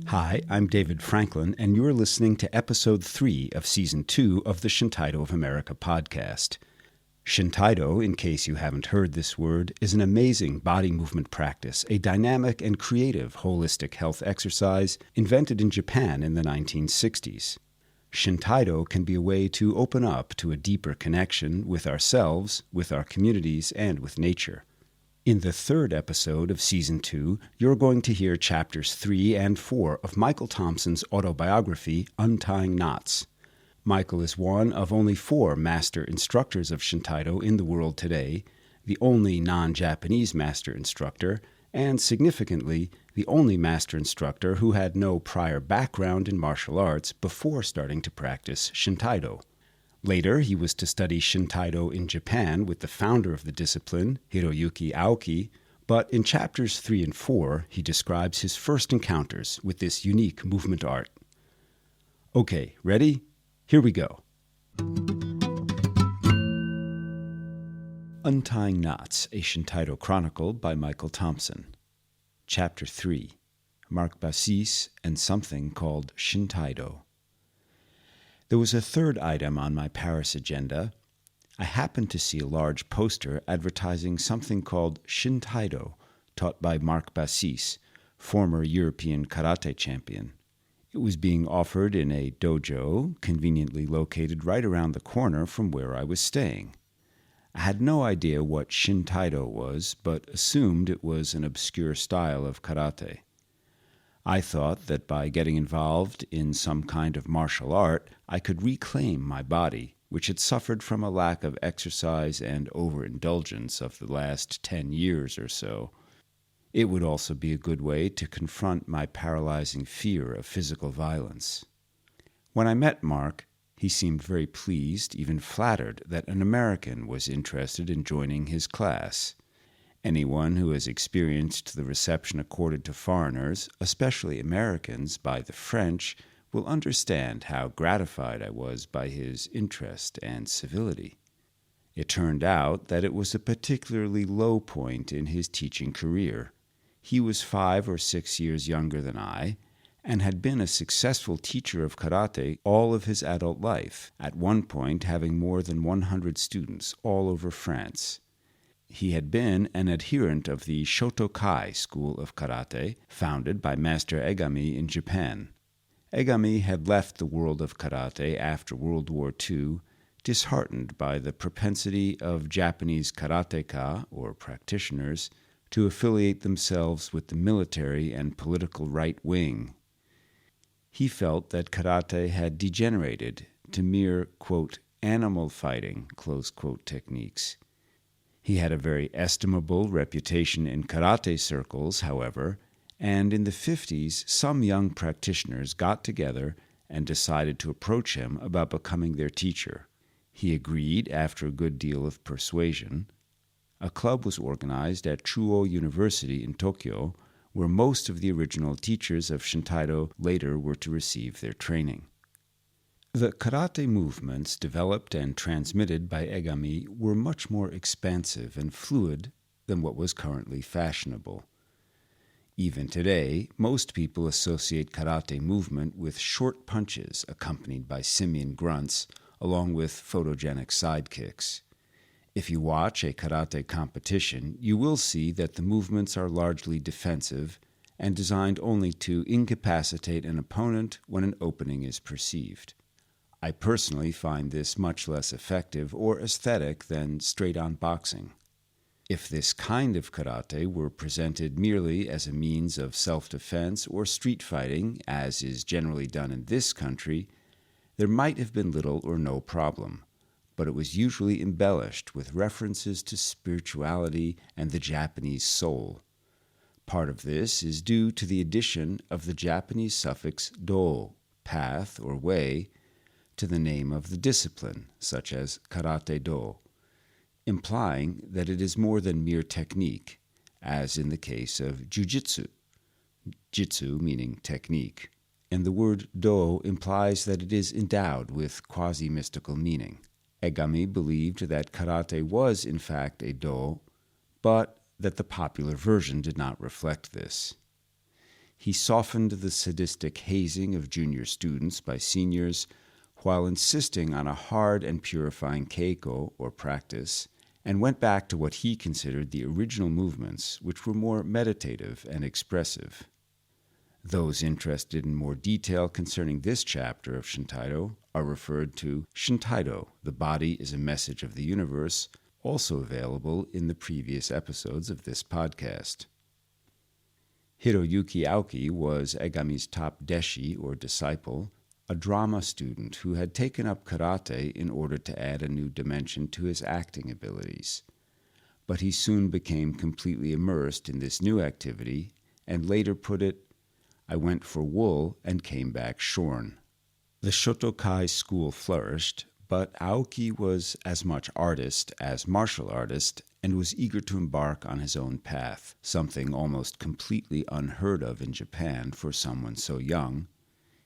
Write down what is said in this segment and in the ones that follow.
Hi, I'm David Franklin, and you're listening to Episode 3 of Season 2 of the Shintaido of America podcast. Shintaido, in case you haven't heard this word, is an amazing body movement practice, a dynamic and creative holistic health exercise invented in Japan in the 1960s. Shintaido can be a way to open up to a deeper connection with ourselves, with our communities, and with nature. In the third episode of Season 2, you're going to hear Chapters 3 and 4 of Michael Thompson's autobiography, Untying Knots. Michael is one of only 4 master instructors of Shintaido in the world today, the only non-Japanese master instructor, and significantly, the only master instructor who had no prior background in martial arts before starting to practice Shintaido. Later, he was to study Shintaido in Japan with the founder of the discipline, Hiroyuki Aoki, but in Chapters 3 and 4, he describes his first encounters with this unique movement art. Okay, ready? Here we go. Untying Knots, a Shintaido Chronicle by Michael Thompson. Chapter 3, Marc Bassis and something called Shintaido. There was a third item on my Paris agenda. I happened to see a large poster advertising something called Shintaido, taught by Marc Bassis, former European karate champion. It was being offered in a dojo, conveniently located right around the corner from where I was staying. I had no idea what Shintaido was, but assumed it was an obscure style of karate. I thought that by getting involved in some kind of martial art, I could reclaim my body, which had suffered from a lack of exercise and overindulgence of the last 10 years or so. It would also be a good way to confront my paralyzing fear of physical violence. When I met Marc, he seemed very pleased, even flattered, that an American was interested in joining his class. Anyone who has experienced the reception accorded to foreigners, especially Americans, by the French, will understand how gratified I was by his interest and civility. It turned out that it was a particularly low point in his teaching career. He was 5 or 6 years younger than I, and had been a successful teacher of karate all of his adult life, at one point having more than 100 students all over France. He had been an adherent of the Shotokai school of karate, founded by Master Egami in Japan. Egami had left the world of karate after World War II, disheartened by the propensity of Japanese karateka, or practitioners, to affiliate themselves with the military and political right wing. He felt that karate had degenerated to mere, quote, animal fighting, close quote, techniques. He had a very estimable reputation in karate circles, however, and in the 50s some young practitioners got together and decided to approach him about becoming their teacher. He agreed after a good deal of persuasion. A club was organized at Chuo University in Tokyo, where most of the original teachers of Shintaido later were to receive their training. The karate movements developed and transmitted by Egami were much more expansive and fluid than what was currently fashionable. Even today, most people associate karate movement with short punches accompanied by simian grunts, along with photogenic sidekicks. If you watch a karate competition, you will see that the movements are largely defensive and designed only to incapacitate an opponent when an opening is perceived. I personally find this much less effective or aesthetic than straight-on boxing. If this kind of karate were presented merely as a means of self-defense or street fighting, as is generally done in this country, there might have been little or no problem, but it was usually embellished with references to spirituality and the Japanese soul. Part of this is due to the addition of the Japanese suffix do, path or way, to the name of the discipline, such as karate-do, implying that it is more than mere technique, as in the case of jujitsu, jitsu meaning technique, and the word do implies that it is endowed with quasi-mystical meaning. Egami believed that karate was in fact a do, but that the popular version did not reflect this. He softened the sadistic hazing of junior students by seniors while insisting on a hard and purifying keiko, or practice, and went back to what he considered the original movements, which were more meditative and expressive. Those interested in more detail concerning this chapter of Shintaido are referred to Shintaido, The Body is a Message of the Universe, also available in the previous episodes of this podcast. Hiroyuki Aoki was Egami's top deshi, or disciple, a drama student who had taken up karate in order to add a new dimension to his acting abilities. But he soon became completely immersed in this new activity and later put it, "I went for wool and came back shorn." The Shotokai school flourished, but Aoki was as much artist as martial artist and was eager to embark on his own path, something almost completely unheard of in Japan for someone so young.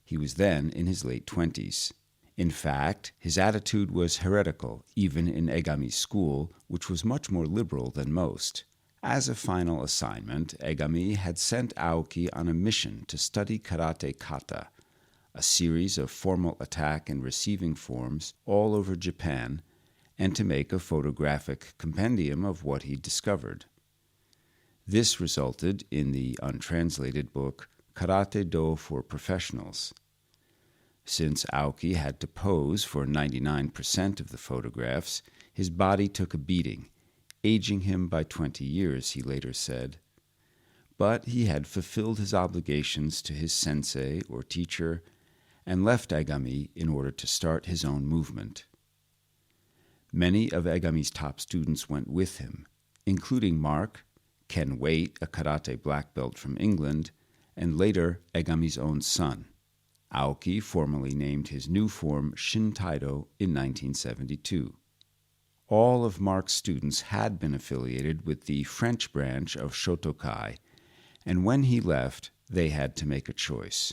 He was then in his late 20s. In fact, his attitude was heretical, even in Egami's school, which was much more liberal than most. As a final assignment, Egami had sent Aoki on a mission to study karate kata, a series of formal attack and receiving forms all over Japan, and to make a photographic compendium of what he discovered. This resulted in the untranslated book Karate-Do for Professionals. Since Aoki had to pose for 99% of the photographs, his body took a beating, aging him by 20 years, he later said. But he had fulfilled his obligations to his sensei or teacher and left Egami in order to start his own movement. Many of Egami's top students went with him, including Marc, Ken Waite, a karate black belt from England, and later Egami's own son. Aoki formally named his new form Shintaido in 1972. All of Marc's students had been affiliated with the French branch of Shotokai, and when he left, they had to make a choice.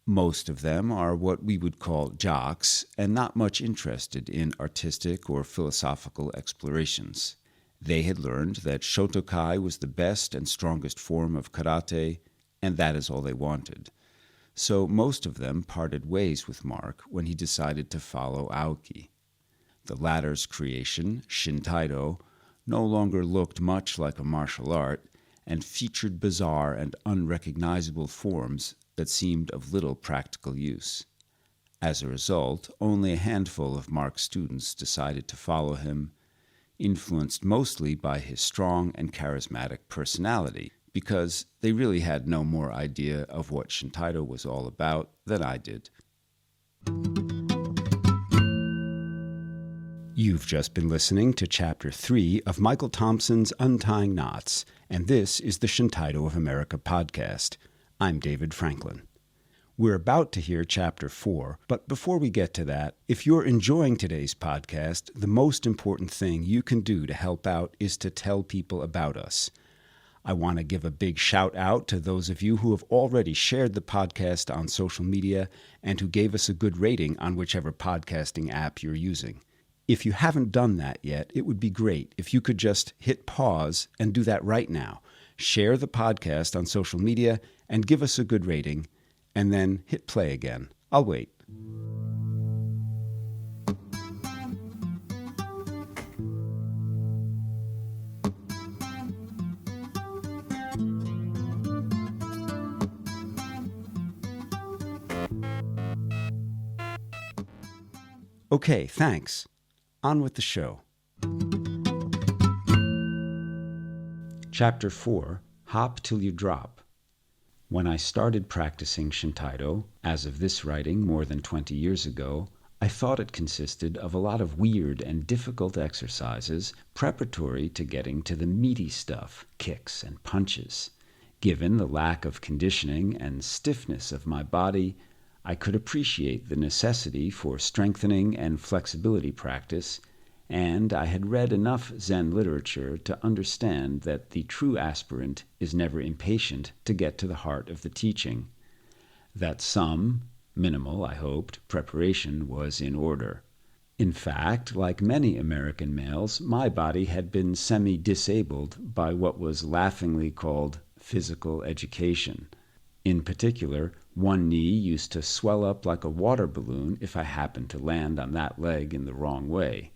Most of them are what we would call jocks and not much interested in artistic or philosophical explorations. They had learned that Shotokai was the best and strongest form of karate, and that is all they wanted. So most of them parted ways with Marc when he decided to follow Aoki. The latter's creation, Shintaido, no longer looked much like a martial art and featured bizarre and unrecognizable forms that seemed of little practical use. As a result, only a handful of Marc's students decided to follow him, influenced mostly by his strong and charismatic personality, because they really had no more idea of what Shintaido was all about than I did. You've just been listening to Chapter 3 of Michael Thompson's Untying Knots, and this is the Shintaido of America podcast. I'm David Franklin. We're about to hear Chapter 4, but before we get to that, if you're enjoying today's podcast, the most important thing you can do to help out is to tell people about us. I want to give a big shout out to those of you who have already shared the podcast on social media and who gave us a good rating on whichever podcasting app you're using. If you haven't done that yet, it would be great if you could just hit pause and do that right now. Share the podcast on social media and give us a good rating, and then hit play again. I'll wait. Okay, thanks. On with the show. Chapter 4, Hop Till You Drop. When I started practicing Shintaido, as of this writing more than 20 years ago, I thought it consisted of a lot of weird and difficult exercises preparatory to getting to the meaty stuff, kicks and punches. Given the lack of conditioning and stiffness of my body, I could appreciate the necessity for strengthening and flexibility practice, and I had read enough Zen literature to understand that the true aspirant is never impatient to get to the heart of the teaching, that some, minimal, I hoped, preparation was in order. In fact, like many American males, my body had been semi-disabled by what was laughingly called physical education. In particular, one knee used to swell up like a water balloon if I happened to land on that leg in the wrong way.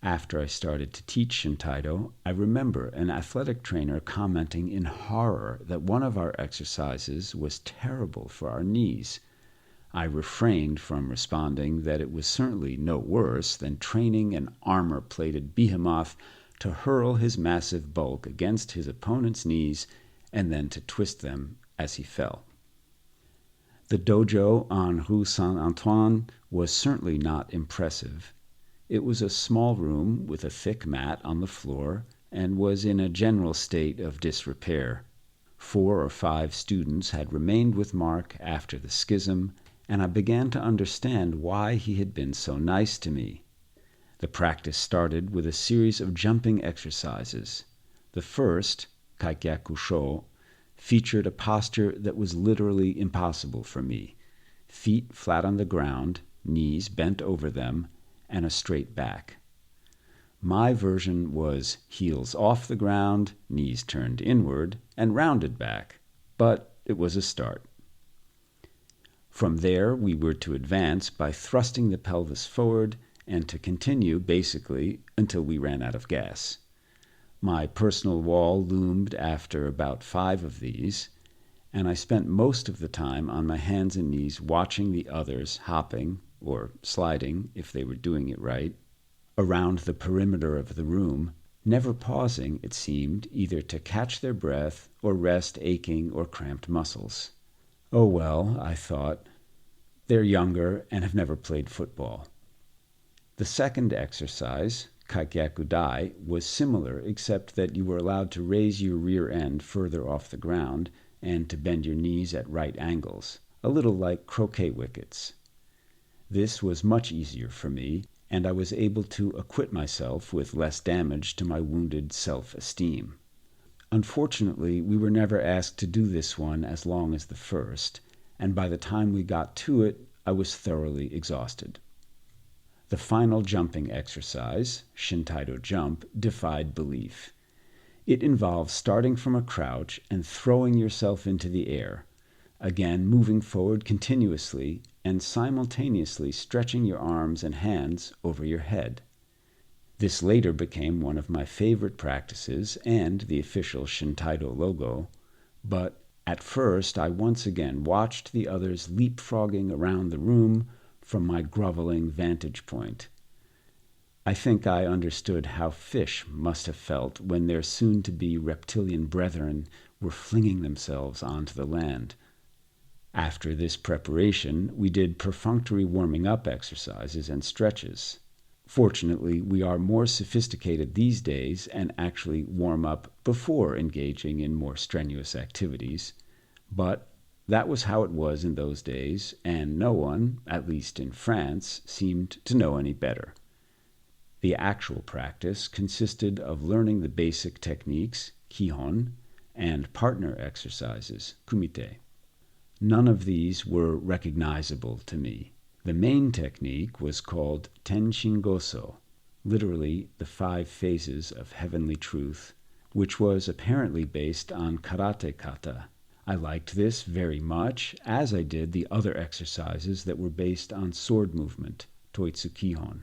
After I started to teach Shintaido, I remember an athletic trainer commenting in horror that one of our exercises was terrible for our knees. I refrained from responding that it was certainly no worse than training an armor-plated behemoth to hurl his massive bulk against his opponent's knees and then to twist them as he fell. The dojo on Rue Saint-Antoine was certainly not impressive. It was a small room with a thick mat on the floor and was in a general state of disrepair. 4 or 5 students had remained with Marc after the schism, and I began to understand why he had been so nice to me. The practice started with a series of jumping exercises. The first, Kaikyakusho, featured a posture that was literally impossible for me: feet flat on the ground, knees bent over them, and a straight back. My version was heels off the ground, knees turned inward, and rounded back, but it was a start. From there, we were to advance by thrusting the pelvis forward and to continue, basically, until we ran out of gas. My personal wall loomed after about 5 of these, and I spent most of the time on my hands and knees watching the others hopping, or sliding if they were doing it right, around the perimeter of the room, never pausing, it seemed, either to catch their breath or rest aching or cramped muscles. Oh well, I thought, they're younger and have never played football. The second exercise, Kaikyaku-dai, was similar except that you were allowed to raise your rear end further off the ground and to bend your knees at right angles, a little like croquet wickets. This was much easier for me, and I was able to acquit myself with less damage to my wounded self-esteem. Unfortunately, we were never asked to do this one as long as the first, and by the time we got to it, I was thoroughly exhausted. The final jumping exercise, Shintaido jump, defied belief. It involves starting from a crouch and throwing yourself into the air, again moving forward continuously and simultaneously stretching your arms and hands over your head. This later became one of my favorite practices and the official Shintaido logo, but at first I once again watched the others leapfrogging around the room from my groveling vantage point. I think I understood how fish must have felt when their soon-to-be reptilian brethren were flinging themselves onto the land. After this preparation, we did perfunctory warming-up exercises and stretches. Fortunately, we are more sophisticated these days and actually warm up before engaging in more strenuous activities. But that was how it was in those days, and no one, at least in France, seemed to know any better. The actual practice consisted of learning the basic techniques, kihon, and partner exercises, kumite. None of these were recognizable to me. The main technique was called Tenshingoso, literally the 5 phases of heavenly truth, which was apparently based on karate kata. I liked this very much, as I did the other exercises that were based on sword movement, toitsukihon.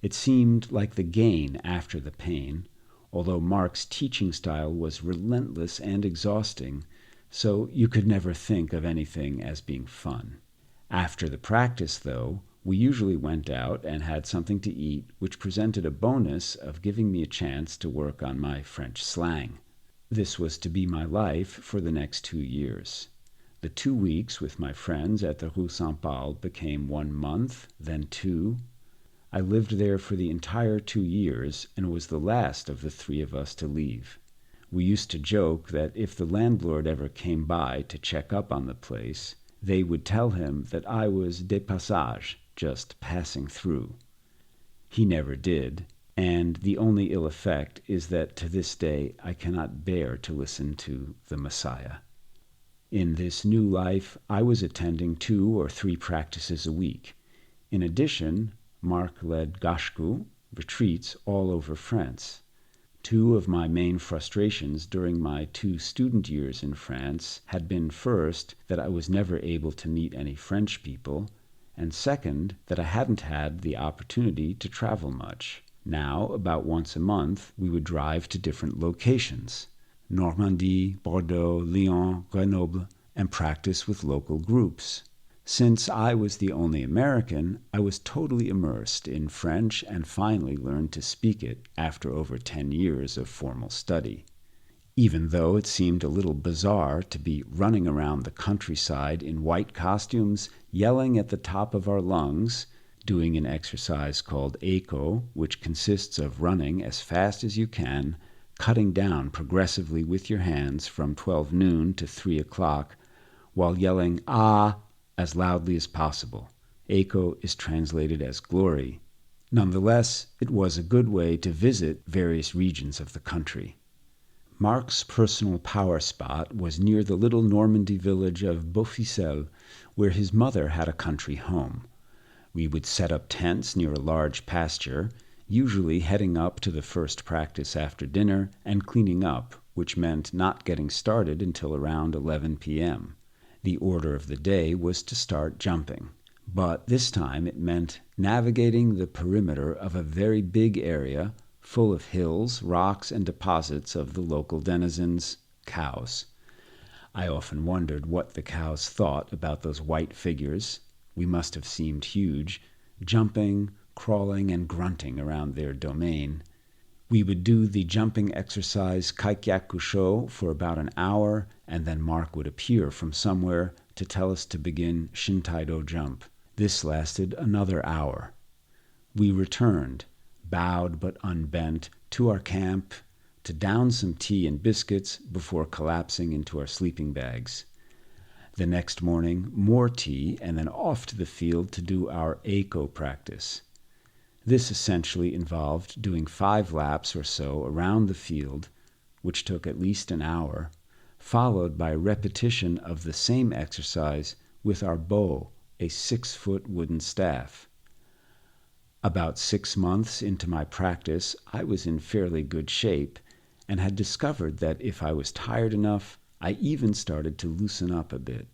It seemed like the gain after the pain, although Marc's teaching style was relentless and exhausting, so you could never think of anything as being fun. After the practice, though, we usually went out and had something to eat, which presented a bonus of giving me a chance to work on my French slang. This was to be my life for the next 2 years. The 2 weeks with my friends at the Rue Saint-Paul became 1 month, then 2. I lived there for the entire 2 years and was the last of the 3 of us to leave. We used to joke that if the landlord ever came by to check up on the place, they would tell him that I was de passage, just passing through. He never did, and the only ill effect is that to this day I cannot bear to listen to the Messiah. In this new life, I was attending 2 or 3 practices a week. In addition, Marc led gashku, retreats, all over France. Two of my main frustrations during my 2 student years in France had been, first, that I was never able to meet any French people, and second, that I hadn't had the opportunity to travel much. Now, about once a month, we would drive to different locations, Normandy, Bordeaux, Lyon, Grenoble, and practice with local groups. Since I was the only American, I was totally immersed in French and finally learned to speak it after over 10 years of formal study. Even though it seemed a little bizarre to be running around the countryside in white costumes, yelling at the top of our lungs, doing an exercise called echo, which consists of running as fast as you can, cutting down progressively with your hands from 12 noon to 3 o'clock, while yelling "ah" as loudly as possible. Echo is translated as glory. Nonetheless, it was a good way to visit various regions of the country. Marc's personal power spot was near the little Normandy village of Beauficelle, where his mother had a country home. We would set up tents near a large pasture, usually heading up to the first practice after dinner and cleaning up, which meant not getting started until around 11 p.m. The order of the day was to start jumping, but this time it meant navigating the perimeter of a very big area full of hills, rocks, and deposits of the local denizens, cows. I often wondered what the cows thought about those white figures. We must have seemed huge, jumping, crawling, and grunting around their domain. We would do the jumping exercise kaikyakusho for about an hour, and then Marc would appear from somewhere to tell us to begin Shintaido jump. This lasted another hour. We returned, bowed but unbent, to our camp to down some tea and biscuits before collapsing into our sleeping bags. The next morning, more tea, and then off to the field to do our echo practice. This essentially involved doing 5 laps or so around the field, which took at least an hour, followed by repetition of the same exercise with our bow, a 6-foot wooden staff. About 6 months into my practice, I was in fairly good shape and had discovered that if I was tired enough, I even started to loosen up a bit.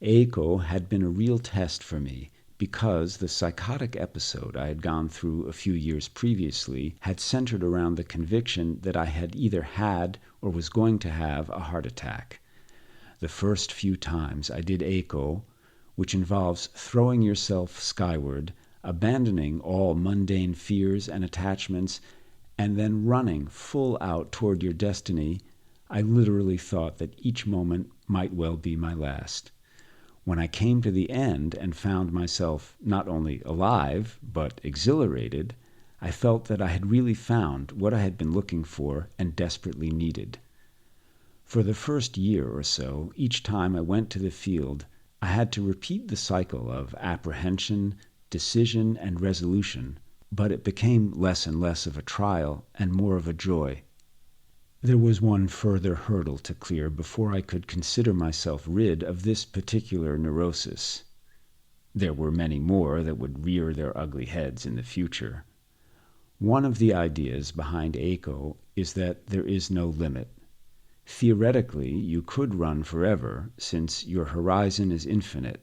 Eiko had been a real test for me because the psychotic episode I had gone through a few years previously had centered around the conviction that I had either had or was going to have a heart attack. The first few times I did Eiko, which involves throwing yourself skyward, abandoning all mundane fears and attachments, and then running full out toward your destiny, I literally thought that each moment might well be my last. When I came to the end and found myself not only alive, but exhilarated, I felt that I had really found what I had been looking for and desperately needed. For the first year or so, each time I went to the field, I had to repeat the cycle of apprehension, decision, and resolution, but it became less and less of a trial and more of a joy. There was one further hurdle to clear before I could consider myself rid of this particular neurosis. There were many more that would rear their ugly heads in the future. One of the ideas behind Eiko is that there is no limit. Theoretically, you could run forever, since your horizon is infinite.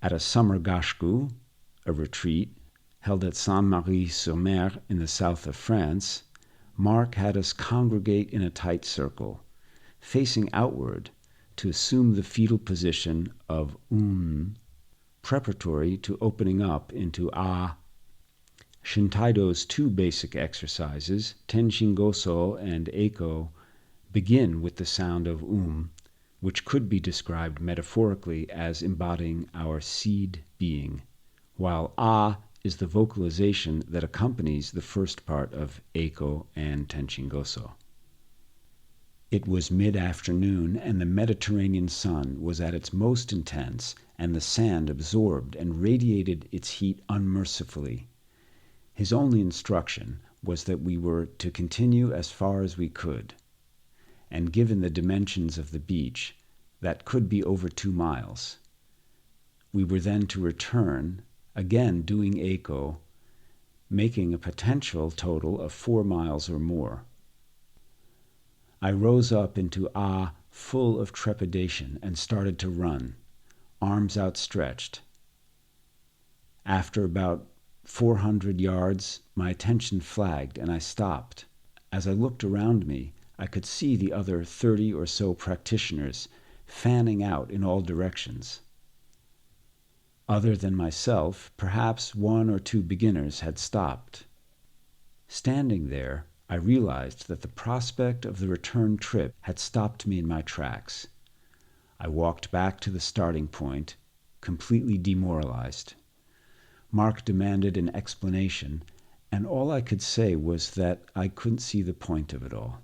At a summer gashku, a retreat, held at Saint-Marie-sur-Mer in the south of France, Marc had us congregate in a tight circle, facing outward to assume the fetal position of preparatory to opening up into A. Shintaido's 2 basic exercises, Tenshingoso and Eiko, begin with the sound of which could be described metaphorically as embodying our seed being, while A is the vocalization that accompanies the first part of Eiko and Tenshingoso. It was mid-afternoon, and the Mediterranean sun was at its most intense, and the sand absorbed and radiated its heat unmercifully. His only instruction was that we were to continue as far as we could, and given the dimensions of the beach, that could be over 2 miles. We were then to return again doing Eiko, making a potential total of 4 miles or more. I rose up into Ah, full of trepidation, and started to run, arms outstretched. After about 400 yards, my attention flagged, and I stopped. As I looked around me, I could see the other 30 or so practitioners fanning out in all directions. Other than myself, perhaps 1 or 2 beginners had stopped. Standing there, I realized that the prospect of the return trip had stopped me in my tracks. I walked back to the starting point, completely demoralized. Marc demanded an explanation, and all I could say was that I couldn't see the point of it all.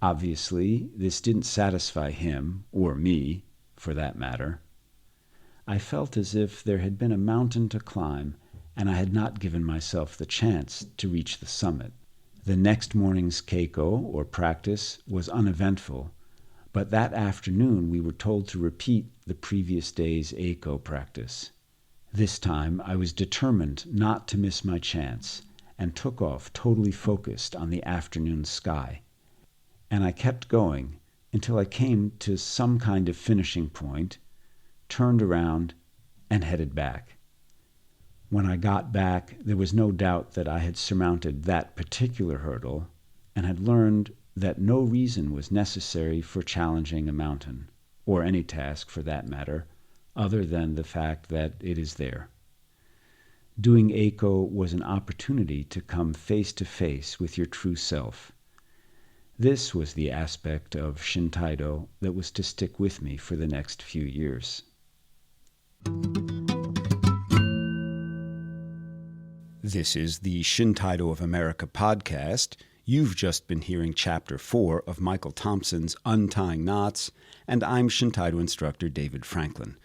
Obviously, this didn't satisfy him, or me, for that matter. I felt as if there had been a mountain to climb, and I had not given myself the chance to reach the summit. The next morning's keiko, or practice, was uneventful, but that afternoon we were told to repeat the previous day's eiko practice. This time I was determined not to miss my chance, and took off totally focused on the afternoon sky. And I kept going until I came to some kind of finishing point, turned around, and headed back. When I got back, there was no doubt that I had surmounted that particular hurdle and had learned that no reason was necessary for challenging a mountain, or any task for that matter, other than the fact that it is there. Doing Eiko was an opportunity to come face to face with your true self. This was the aspect of Shintaido that was to stick with me for the next few years. This is the Shintaido of America podcast. You've just been hearing Chapter 4 of Michael Thompson's Untying Knots, and I'm Shintaido instructor David Franklin.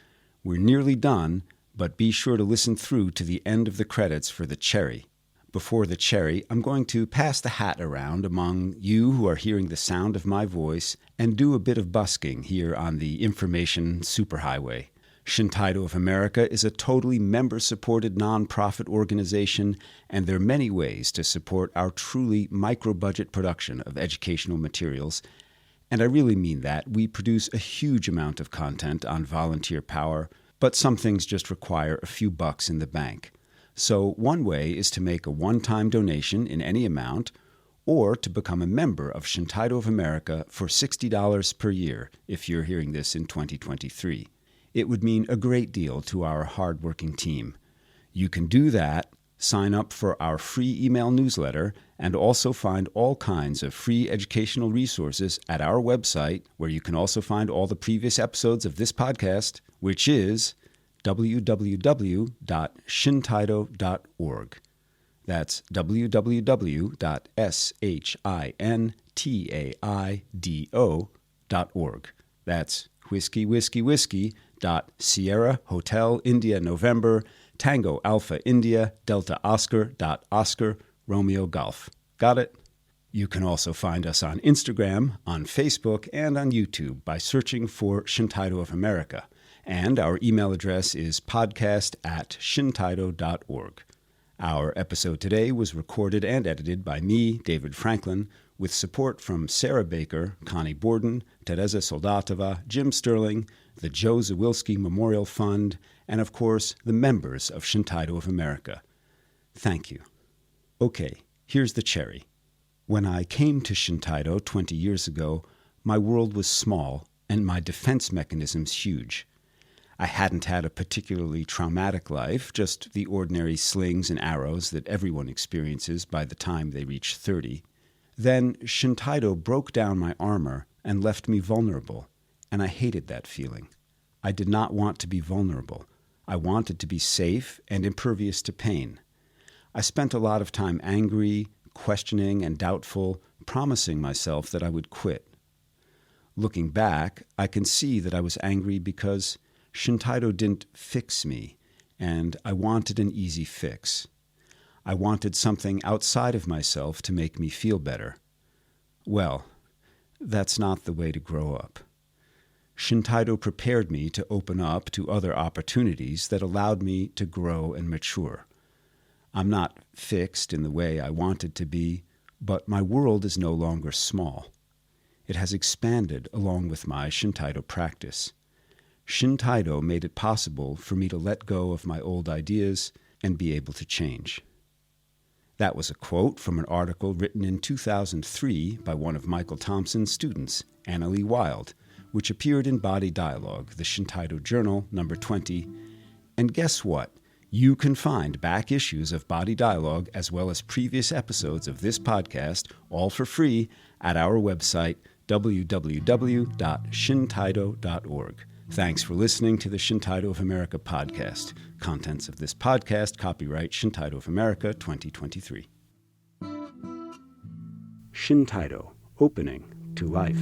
We're nearly done, but be sure to listen through to the end of the credits for the cherry. Before the cherry, I'm going to pass the hat around among you who are hearing the sound of my voice and do a bit of busking here on the information superhighway. Shintaido of America is a totally member-supported nonprofit organization, and there are many ways to support our truly micro-budget production of educational materials. And I really mean that. We produce a huge amount of content on volunteer power, but some things just require a few bucks in the bank. So one way is to make a one-time donation in any amount, or to become a member of Shintaido of America for $60 per year if you're hearing this in 2023. It would mean a great deal to our hard-working team. You can do that, sign up for our free email newsletter, and also find all kinds of free educational resources at our website, where you can also find all the previous episodes of this podcast, which is www.shintaido.org. That's www.shintaido.org. That's whiskey Sierra Hotel India November Tango Alpha India Delta Oscar Romeo Golf. Got it? You can also find us on Instagram, on Facebook, and on YouTube by searching for Shintaido of America. And our email address is podcast@shintaido.org. Our episode today was recorded and edited by me, David Franklin, with support from Sarah Baker, Connie Borden, Teresa Soldatova, Jim Sterling, the Joe Zawilski Memorial Fund, and of course, the members of Shintaido of America. Thank you. Okay, here's the cherry. When I came to Shintaido 20 years ago, my world was small and my defense mechanisms huge. I hadn't had a particularly traumatic life, just the ordinary slings and arrows that everyone experiences by the time they reach 30. Then Shintaido broke down my armor and left me vulnerable, and I hated that feeling. I did not want to be vulnerable. I wanted to be safe and impervious to pain. I spent a lot of time angry, questioning, and doubtful, promising myself that I would quit. Looking back, I can see that I was angry because Shintaido didn't fix me, and I wanted an easy fix. I wanted something outside of myself to make me feel better. Well, that's not the way to grow up. Shintaido prepared me to open up to other opportunities that allowed me to grow and mature. I'm not fixed in the way I wanted to be, but my world is no longer small. It has expanded along with my Shintaido practice. Shintaido made it possible for me to let go of my old ideas and be able to change. That was a quote from an article written in 2003 by one of Michael Thompson's students, Annalie Wild, which appeared in Body Dialogue, the Shintaido Journal, number 20. And guess what? You can find back issues of Body Dialogue as well as previous episodes of this podcast, all for free, at our website, www.shintaido.org. Thanks for listening to the Shintaido of America podcast. Contents of this podcast, copyright Shintaido of America 2023. Shintaido, opening to life.